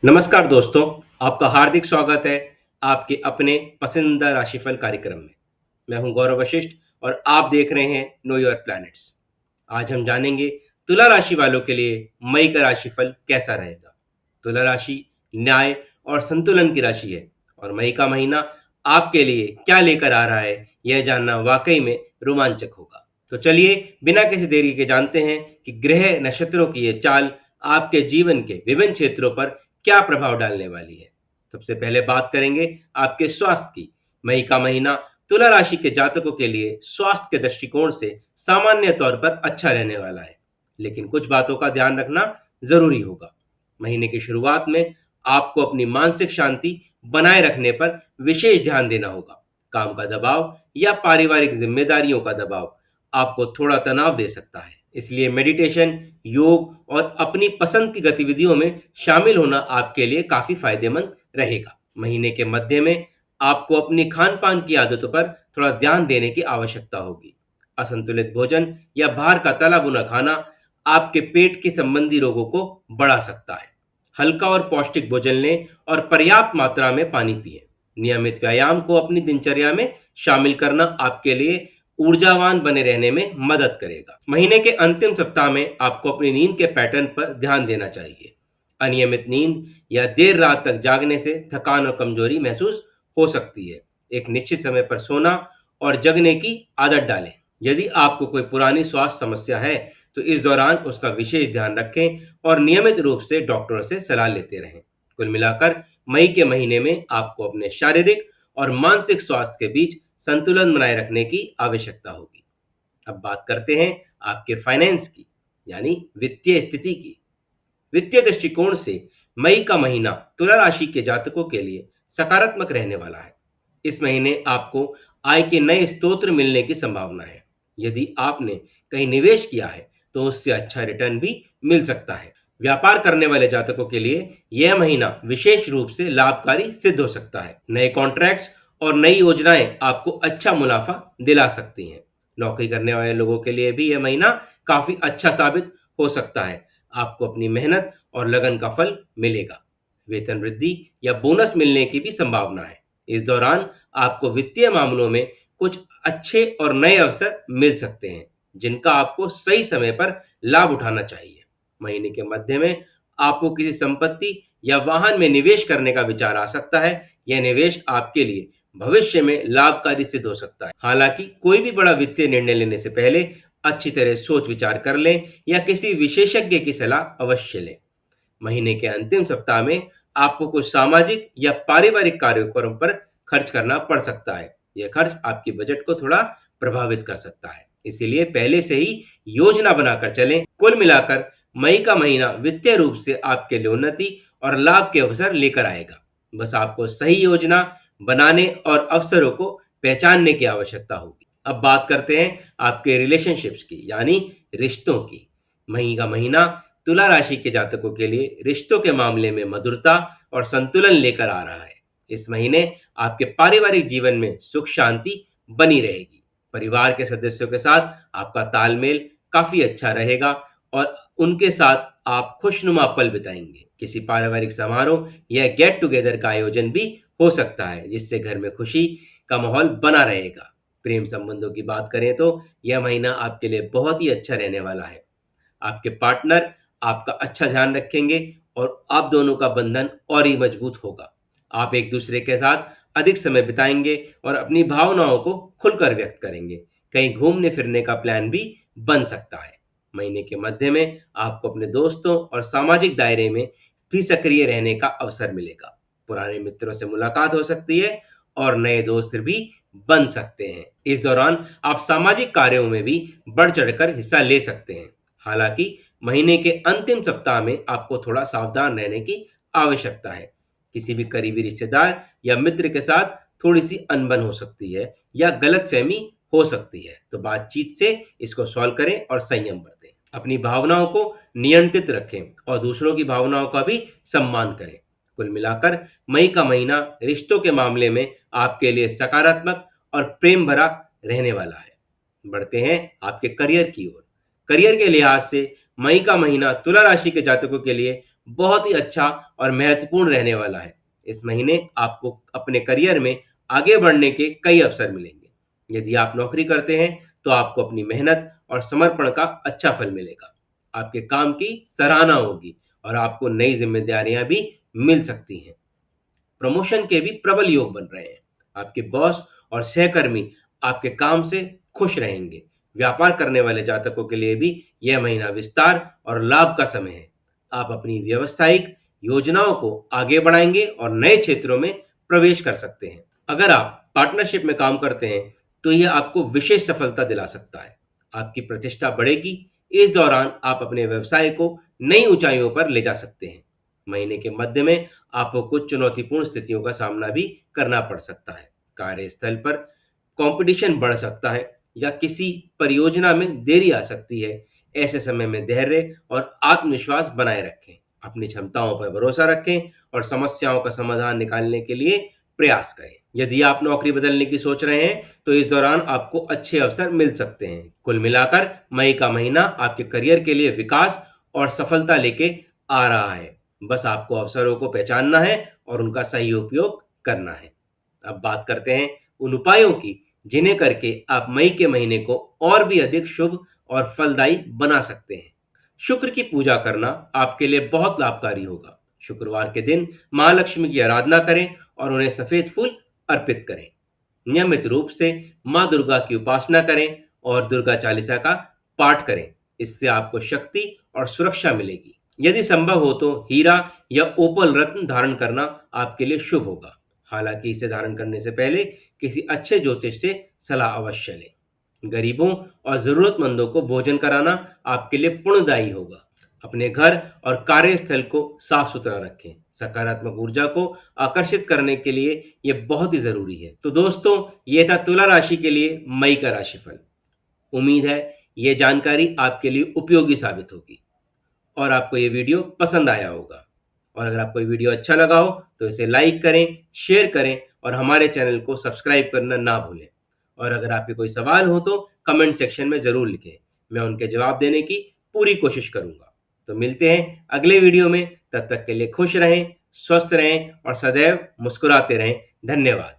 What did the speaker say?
नमस्कार दोस्तों, आपका हार्दिक स्वागत है आपके अपने पसंदीदा राशिफल कार्यक्रम में। मैं हूं गौरव वशिष्ठ और आप देख रहे हैं नो योर प्लैनेट्स। आज हम जानेंगे तुला राशि वालों के लिए मई का राशिफल कैसा रहेगा। तुला राशि न्याय और संतुलन की राशि है और मई का महीना आपके लिए क्या लेकर आ रहा है, यह जानना वाकई में रोमांचक होगा। तो चलिए बिना किसी देरी के जानते हैं कि ग्रह नक्षत्रों की ये चाल आपके जीवन के विभिन्न क्षेत्रों पर क्या प्रभाव डालने वाली है। सबसे पहले बात करेंगे आपके स्वास्थ्य की। मई का महीना तुला राशि के जातकों के लिए स्वास्थ्य के दृष्टिकोण से सामान्य तौर पर अच्छा रहने वाला है, लेकिन कुछ बातों का ध्यान रखना जरूरी होगा। महीने की शुरुआत में आपको अपनी मानसिक शांति बनाए रखने पर विशेष ध्यान देना होगा। काम का दबाव या पारिवारिक जिम्मेदारियों का दबाव आपको थोड़ा तनाव दे सकता है, इसलिए मेडिटेशन, योग और अपनी पसंद की गतिविधियों में शामिल होना आपके लिए काफी फायदेमंद रहेगा। महीने के मध्य में आपको अपनी खान पान की आदतों पर थोड़ा ध्यान देने की आवश्यकता होगी। असंतुलित भोजन या बाहर का तला भुना खाना आपके पेट के संबंधी रोगों को बढ़ा सकता है। हल्का और पौष्टिक भोजन लें और पर्याप्त मात्रा में पानी पिएं। नियमित व्यायाम को अपनी दिनचर्या में शामिल करना आपके लिए ऊर्जावान बने रहने में मदद करेगा। महीने के अंतिम सप्ताह में आपको अपनी नींद के पैटर्न पर ध्यान देना चाहिए। अनियमित नींद या देर रात तक जागने से थकान और कमजोरी महसूस हो सकती है। एक निश्चित समय पर सोना और जगने की आदत डालें। यदि आपको कोई पुरानी स्वास्थ्य समस्या है तो इस दौरान उसका विशेष ध्यान रखें और नियमित रूप से डॉक्टरों से सलाह लेते रहें। कुल मिलाकर मई के महीने में आपको अपने शारीरिक और मानसिक स्वास्थ्य के बीच संतुलन बनाए रखने की आवश्यकता होगी। अब बात करते हैं आपके फाइनेंस की, यानी वित्तीय स्थिति की। वित्तीय दृष्टिकोण से मई का महीना तुला राशि के जातकों के लिए सकारात्मक रहने वाला है। इस महीने आपको आय के नए स्रोत मिलने की संभावना है। यदि आपने कहीं निवेश किया है तो उससे अच्छा रिटर्न भी मिल सकता है। व्यापार करने वाले जातकों के लिए यह महीना विशेष रूप से लाभकारी सिद्ध हो सकता है। नए कॉन्ट्रैक्ट्स और नई योजनाएं आपको अच्छा मुनाफा दिला सकती हैं। नौकरी करने वाले लोगों के लिए भी यह महीना काफी अच्छा साबित हो सकता है। आपको अपनी मेहनत और लगन का फल मिलेगा। वेतन वृद्धि या बोनस मिलने की भी संभावना है। इस दौरान आपको वित्तीय मामलों में कुछ अच्छे और नए अवसर मिल सकते हैं, जिनका आपको सही समय पर लाभ उठाना चाहिए। महीने के मध्य में आपको किसी संपत्ति या वाहन में निवेश करने का विचार आ सकता है। यह निवेश आपके लिए भविष्य में लाभकारी सिद्ध हो सकता है। हालांकि कोई भी बड़ा वित्तीय निर्णय लेने से पहले अच्छी तरह सोच विचार कर लें या किसी विशेषज्ञ की सलाह अवश्य लें। महीने के अंतिम सप्ताह में आपको कुछ सामाजिक या पारिवारिक कार्यक्रम पर खर्च करना पड़ सकता है। यह खर्च आपकी बजट को थोड़ा प्रभावित कर सकता है, इसीलिए पहले से ही योजना बनाकर चलें। कुल मिलाकर मई का महीना वित्तीय रूप से आपके लिए उन्नति और लाभ के अवसर लेकर आएगा। बस आपको सही योजना बनाने और अवसरों को पहचानने की आवश्यकता होगी। अब बात करते हैं आपके रिलेशनशिप्स की, यानी रिश्तों की। मई का महीना तुला राशि के जातकों के लिए रिश्तों के मामले में मधुरता और संतुलन लेकर आ रहा है। इस महीने आपके पारिवारिक जीवन में सुख शांति बनी रहेगी। परिवार के सदस्यों के साथ आपका तालमेल काफी अच्छा रहेगा और उनके साथ आप खुशनुमा पल बिताएंगे। किसी पारिवारिक समारोह या गेट टुगेदर का आयोजन भी हो सकता है, जिससे घर में खुशी का माहौल बना रहेगा। प्रेम संबंधों की बात करें तो यह महीना आपके लिए बहुत ही अच्छा रहने वाला है। आपके पार्टनर आपका अच्छा ध्यान रखेंगे और आप दोनों का बंधन और ही मजबूत होगा। आप एक दूसरे के साथ अधिक समय बिताएंगे और अपनी भावनाओं को खुलकर व्यक्त करेंगे। कहीं घूमने फिरने का प्लान भी बन सकता है। महीने के मध्य में आपको अपने दोस्तों और सामाजिक दायरे में भी सक्रिय रहने का अवसर मिलेगा। पुराने मित्रों से मुलाकात हो सकती है और नए दोस्त भी बन सकते हैं। इस दौरान आप सामाजिक कार्यों में भी बढ़ चढ़कर हिस्सा ले सकते हैं। हालांकि महीने के अंतिम सप्ताह में आपको थोड़ा सावधान रहने की आवश्यकता है। किसी भी करीबी रिश्तेदार या मित्र के साथ थोड़ी सी अनबन हो सकती है या गलतफहमी हो सकती है, तो बातचीत से इसको सॉल्व करें और संयम बरतें। अपनी भावनाओं को नियंत्रित रखें और दूसरों की भावनाओं का भी सम्मान करें। कुल मिलाकर मई का महीना रिश्तों के मामले में आपके लिए सकारात्मक और प्रेम भरा रहने वाला है। बढ़ते हैं आपके करियर की ओर। करियर के लिहाज से मई का महीना तुला राशि के जातकों के लिए बहुत ही अच्छा और महत्वपूर्ण रहने वाला है। इस महीने आपको अपने करियर में आगे बढ़ने के कई अवसर मिलेंगे। यदि आप नौकरी करते हैं तो आपको अपनी मेहनत और समर्पण का अच्छा फल मिलेगा। आपके काम की सराहना होगी और आपको नई जिम्मेदारियां भी मिल सकती हैं। प्रमोशन के भी प्रबल योग बन रहे हैं। आपके बॉस और सहकर्मी आपके काम से खुश रहेंगे। व्यापार करने वाले जातकों के लिए भी यह महीना विस्तार और लाभ का समय है। आप अपनी व्यावसायिक योजनाओं को आगे बढ़ाएंगे और नए क्षेत्रों में प्रवेश कर सकते हैं। अगर आप पार्टनरशिप में काम करते हैं तो यह आपको विशेष सफलता दिला सकता है। आपकी प्रतिष्ठा बढ़ेगी। इस दौरान आप अपने व्यवसाय को नई ऊंचाइयों पर ले जा सकते हैं। महीने के मध्य में आपको कुछ चुनौतीपूर्ण स्थितियों का सामना भी करना पड़ सकता है। कार्यस्थल पर कंपटीशन बढ़ सकता है या किसी परियोजना में देरी आ सकती है। ऐसे समय में धैर्य और आत्मविश्वास बनाए रखें। अपनी क्षमताओं पर भरोसा रखें और समस्याओं का समाधान निकालने के लिए प्रयास करें। यदि आप नौकरी बदलने की सोच रहे हैं तो इस दौरान आपको अच्छे अवसर मिल सकते हैं। कुल मिलाकर मई का महीना आपके करियर के लिए विकास और सफलता लेके आ रहा है। बस आपको अवसरों को पहचानना है और उनका सही उपयोग करना है। अब बात करते हैं उन उपायों की जिन्हें करके आप मई के महीने को और भी अधिक शुभ और फलदायी बना सकते हैं। शुक्र की पूजा करना आपके लिए बहुत लाभकारी होगा। शुक्रवार के दिन महालक्ष्मी की आराधना करें और उन्हें सफेद फूल अर्पित करें। नियमित रूप से माँ दुर्गा की उपासना करें और दुर्गा चालीसा का पाठ करें। इससे आपको शक्ति और सुरक्षा मिलेगी। यदि संभव हो तो हीरा या ओपल रत्न धारण करना आपके लिए शुभ होगा। हालांकि इसे धारण करने से पहले किसी अच्छे ज्योतिष से सलाह अवश्य लें। गरीबों और जरूरतमंदों को भोजन कराना आपके लिए पुण्यदायी होगा। अपने घर और कार्यस्थल को साफ सुथरा रखें। सकारात्मक ऊर्जा को आकर्षित करने के लिए यह बहुत ही जरूरी है। तो दोस्तों, यह था तुला राशि के लिए मई का राशिफल। उम्मीद है यह जानकारी आपके लिए उपयोगी साबित होगी और आपको ये वीडियो पसंद आया होगा। और अगर आपको ये वीडियो अच्छा लगा हो तो इसे लाइक करें, शेयर करें और हमारे चैनल को सब्सक्राइब करना ना भूलें। और अगर आपके कोई सवाल हो तो कमेंट सेक्शन में ज़रूर लिखें। मैं उनके जवाब देने की पूरी कोशिश करूंगा। तो मिलते हैं अगले वीडियो में। तब तक के लिए खुश रहें, स्वस्थ रहें और सदैव मुस्कुराते रहें। धन्यवाद।